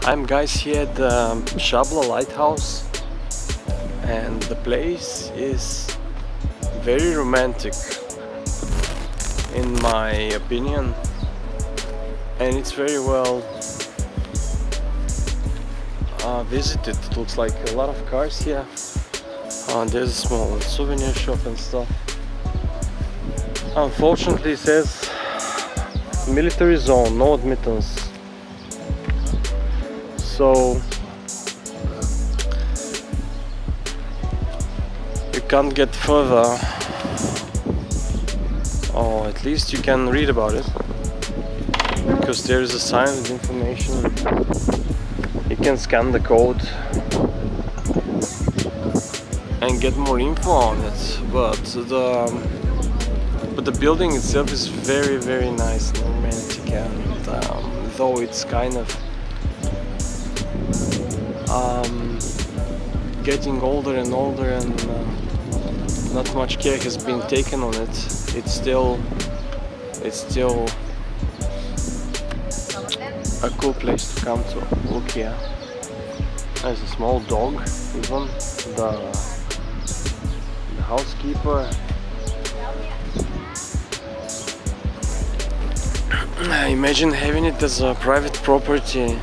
I'm guys here at the Shabla Lighthouse, and the place is very romantic in my opinion, and it's very well visited. It looks like a lot of cars here. There's a small souvenir shop and stuff. Unfortunately it says military zone, no admittance. So you can't get further, or at least you can read about it, because there is a sign with information. You can scan the code and get more info on it, but the building itself is very nice and romantic, and though it's kind of getting older and older, and not much care has been taken on it, it's still a cool place to come to. Look here, there's a small dog, even the housekeeper. Imagine having it as a private property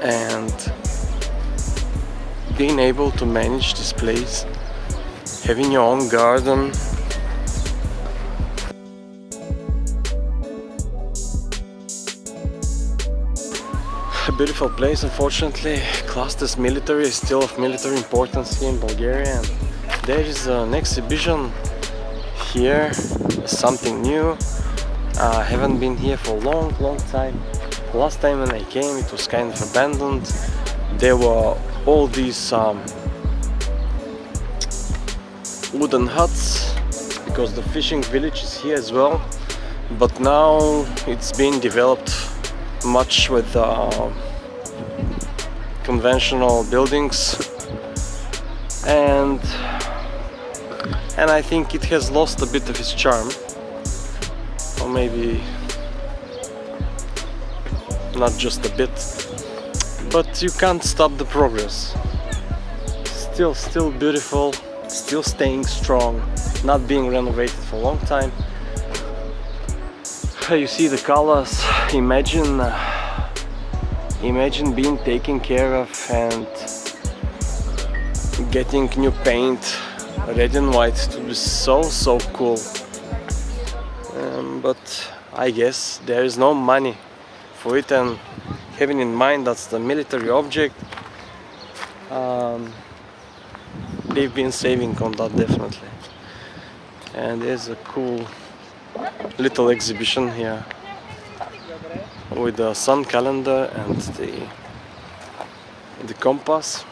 and being able to manage this place, having your own garden. A beautiful place. Unfortunately, classed as military, is still of military importance here in Bulgaria. And there is an exhibition here, something new. I haven't been here for a long time. Last time when I came it was kind of abandoned. There were all these wooden huts, because the fishing village is here as well, but now it's been developed much with conventional buildings, and I think it has lost a bit of its charm, or maybe not just a bit, but you can't stop the progress. Still beautiful, still staying strong, not being renovated for a long time. You see the colors. Imagine being taken care of and getting new paint, red and white. To be so cool. But I guess there is no money for it, and having in mind that's the military object, they've been saving on that definitely. And there's a cool little exhibition here with the sun calendar and the compass,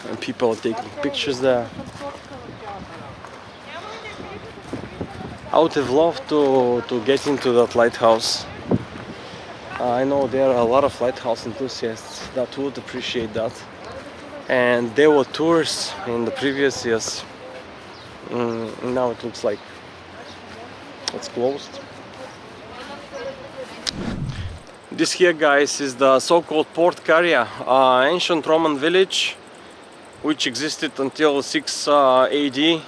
and people are taking pictures there. I would have loved to get into that lighthouse. I know there are a lot of lighthouse enthusiasts that would appreciate that, and there were tours in the previous years. Now it looks like it's closed. This here, guys, is the so-called Port Caria, ancient Roman village which existed until 6 AD,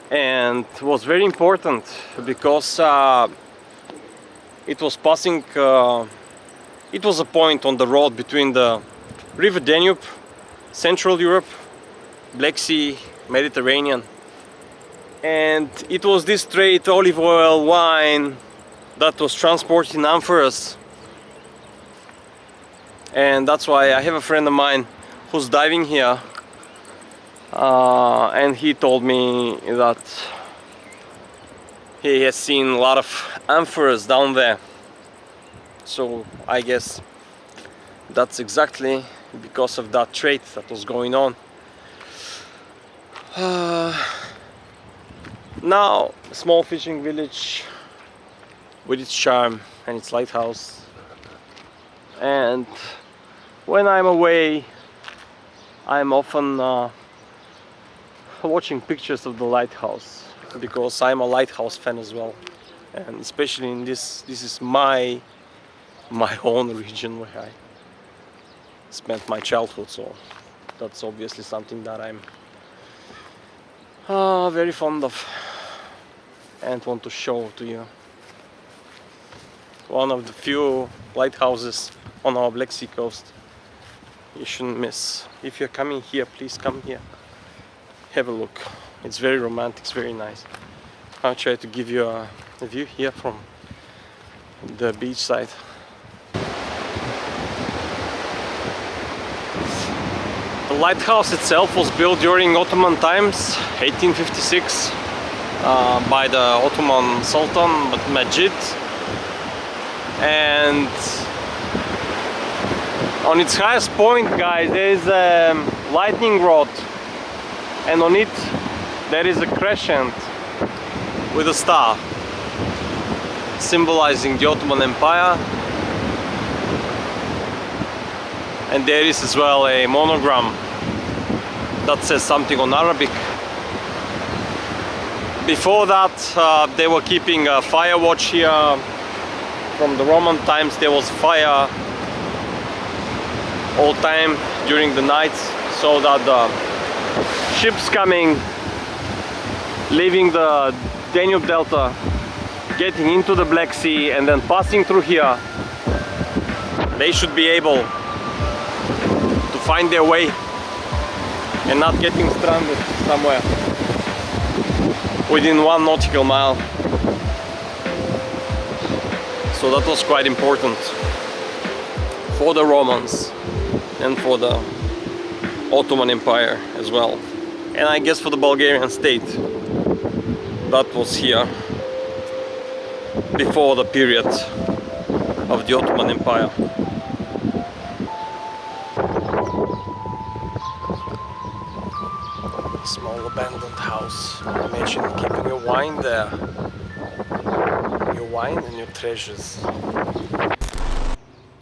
and was very important because it was passing, it was a point on the road between the River Danube, Central Europe, Black Sea, Mediterranean, and it was this trade, olive oil, wine, that was transported in amphoras. And that's why I have a friend of mine who's diving here, and he told me that he has seen a lot of amphoras down there. So I guess that's exactly because of that trade that was going on. Now, a small fishing village with its charm and its lighthouse. And when I'm away, I'm often watching pictures of the lighthouse, because I'm a lighthouse fan as well. and especially in this is my own region where I spent my childhood, so that's obviously something that I'm very fond of and want to show to you. One of the few lighthouses on our Black Sea coast you shouldn't miss. If you're coming here, please come here, have a look. It's very romantic, it's very nice. I'll try to give you a view here from the beach side. The lighthouse itself was built during Ottoman times, 1856, by the Ottoman Sultan Majid, and on its highest point, guys, there is a lightning rod, and on it there is a crescent with a star symbolizing the Ottoman Empire, and there is as well a monogram that says something on Arabic. Before that, they were keeping a fire watch here. From the Roman times there was fire all time during the nights, so that the ships coming, leaving the Danube Delta, getting into the Black Sea and then passing through here, they should be able to find their way and not getting stranded somewhere within 1 nautical mile. So that was quite important for the Romans and for the Ottoman Empire as well, and I guess for the Bulgarian state that was here before the period of the Ottoman Empire. Small abandoned house. Imagine keeping your wine there. Your wine and your treasures.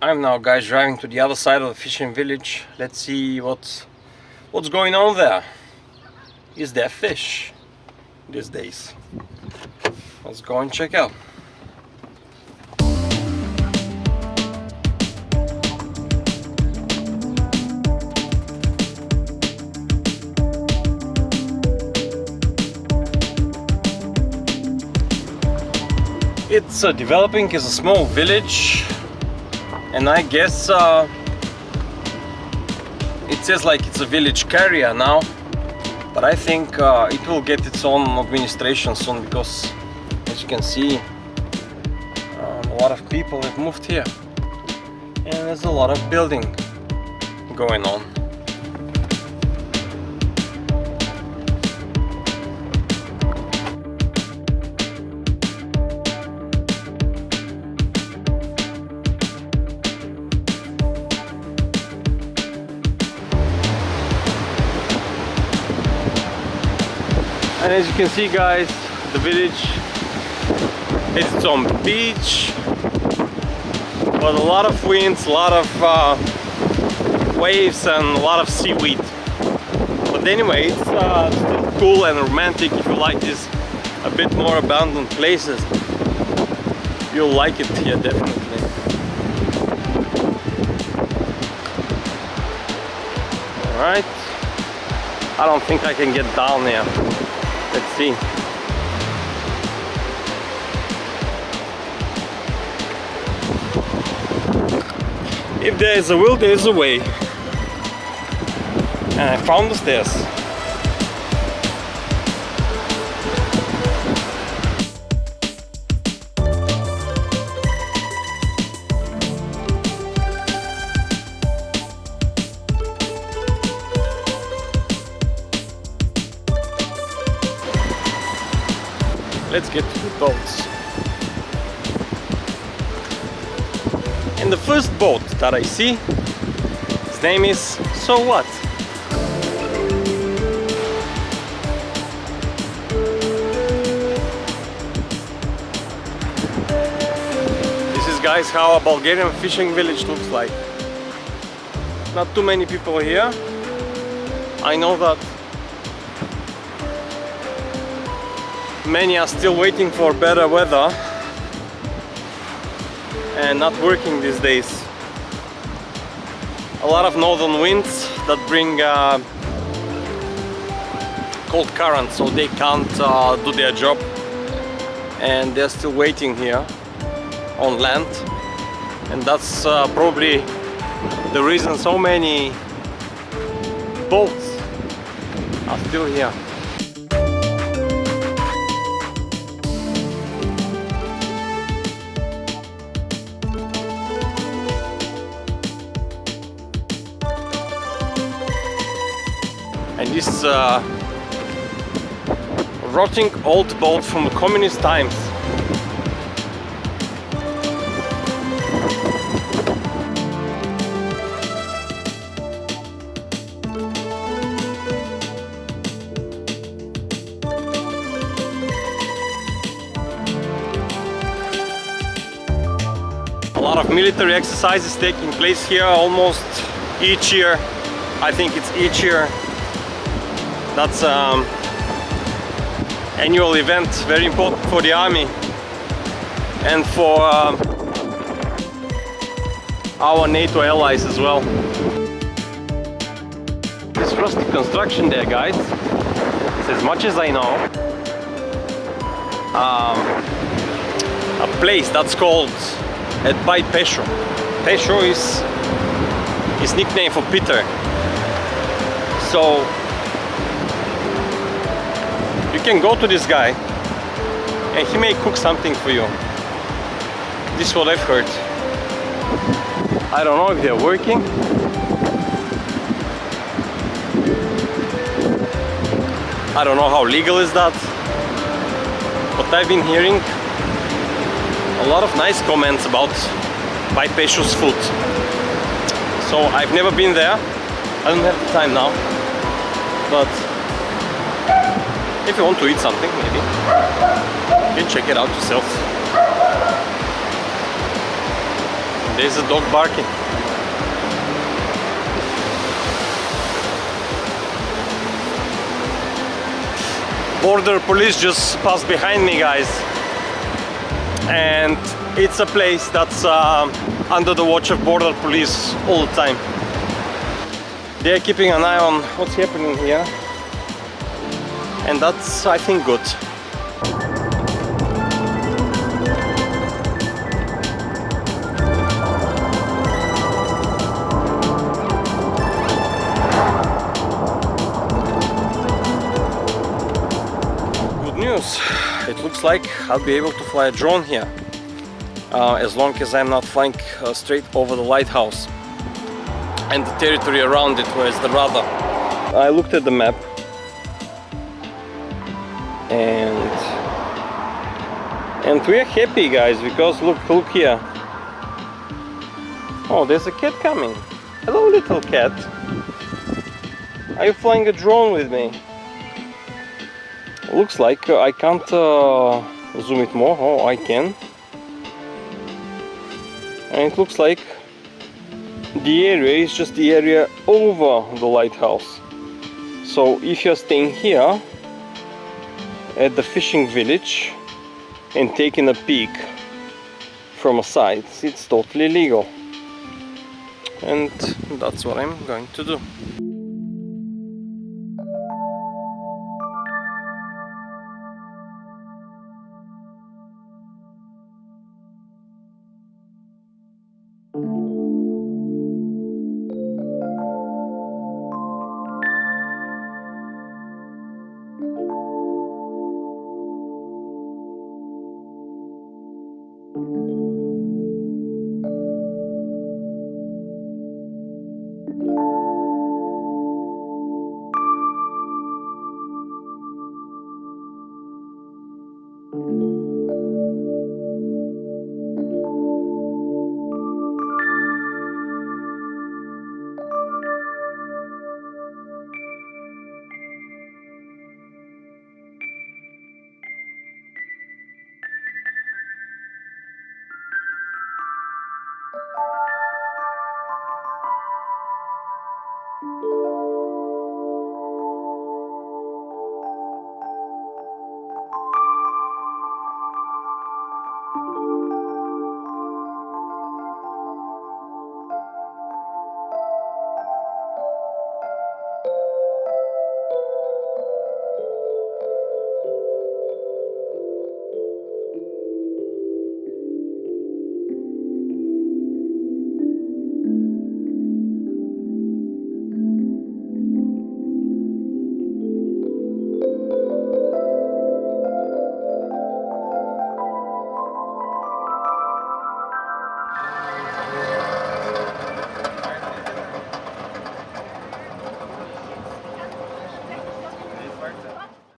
I'm now, guys, driving to the other side of the fishing village. Let's see what's going on there. Is there fish these days? Let's go and check out. It's developing as a small village, and I guess it says like it's a village carrier now, but I think it will get its own administration soon, because as you can see, a lot of people have moved here and there's a lot of building going on. And as you can see, guys, the village has its own beach, but a lot of winds, a lot of waves and a lot of seaweed. But anyway, it's still cool and romantic. If you like these a bit more abandoned places, you'll like it here definitely. Alright, I don't think I can get down there. Let's see. If there is a will, there is a way. And I found the stairs. Let's get to the boats. And the first boat that I see, his name is So What? This is, guys, how a Bulgarian fishing village looks like. Not too many people here. I know that many are still waiting for better weather, and not working these days. A lot of northern winds that bring cold current, so they can't do their job, and they're still waiting here on land, and that's probably the reason so many boats are still here. And this rotting old boat from the communist times. A lot of military exercises taking place here almost each year. I think it's each year. That's annual event, very important for the army and for our NATO allies as well. This rusty construction there, guys, is, as much as I know, a place that's called at Pai Pesho. Pesho is his nickname for Peter. So you can go to this guy and he may cook something for you. This is what I've heard. I don't know if they're working. I don't know how legal is that, but I've been hearing a lot of nice comments about Pai Pesho's food. So I've never been there. I don't have the time now, but if you want to eat something, maybe you can check it out yourself. There's a dog barking. Border police just passed behind me, guys, and it's a place that's under the watch of border police all the time. They're keeping an eye on what's happening here, and that's, I think, good. Good news. It looks like I'll be able to fly a drone here, as long as I'm not flying straight over the lighthouse and the territory around it, where's the radar. I looked at the map, and we're happy, guys, because look here. Oh, there's a cat coming. Hello, little cat. Are you flying a drone with me? Looks like I can't zoom it more. Oh, I can. And it looks like the area is just the area over the lighthouse. So if you're staying here at the fishing village and taking a peek from a side, it's totally legal. And that's what I'm going to do.